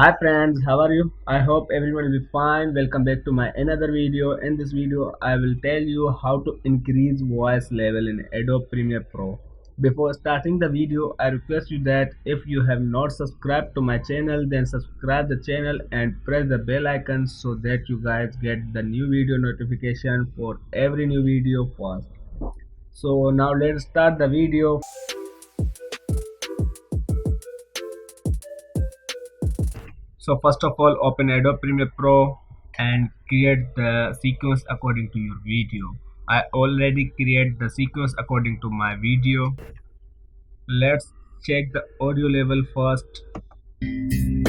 Hi friends, how are you? I hope everyone will be fine. Welcome back to my another video. In this video, I will tell you how to increase voice level in Adobe Premiere Pro. Before starting the video, I request you that if you have not subscribed to my channel, then subscribe the channel and press the bell icon so that you guys get the new video notification for every new video first. So now let's start the video. So first of all, open Adobe Premiere Pro and create the sequence according to your video. I already create the sequence according to my video. Let's check the audio level first. Here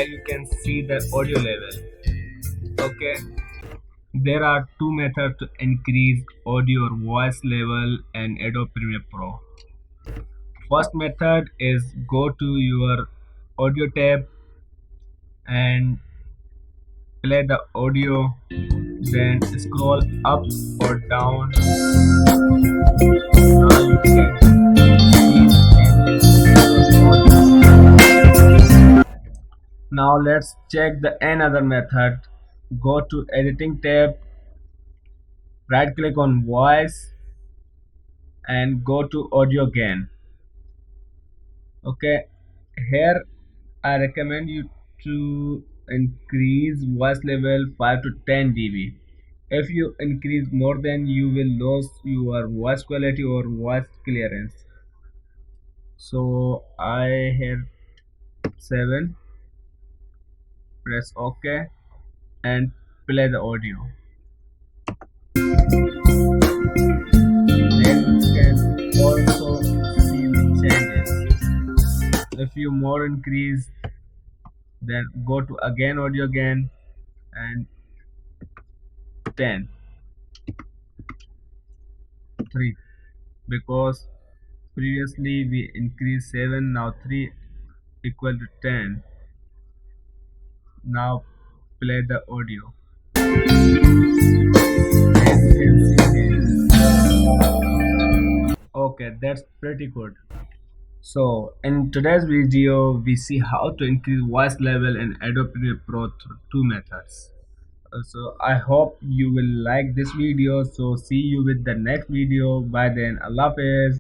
you can see the audio level. Okay. There are two methods to increase audio or voice level in Adobe Premiere Pro. First method is go to your audio tab and play the audio, then scroll up or down. Now you can now let's check the another method. Go to editing tab, right click on voice and go to audio gain. Okay, here I recommend you to increase voice level 5 to 10 dB. If you increase more, then you will lose your voice quality or voice clearance. So I have 7. Press OK and play the audio. Then you can also see the changes. If you more increase, then go to again audio again and 10 3, because previously we increased 7, now 3 equal to 10. Now play the audio. As you can see, okay, that's pretty good. So in today's video, we see how to increase voice level in Adobe Premiere Pro through two methods. So I hope you will like this video. So see you with the next video. Bye then. Allah Hafiz.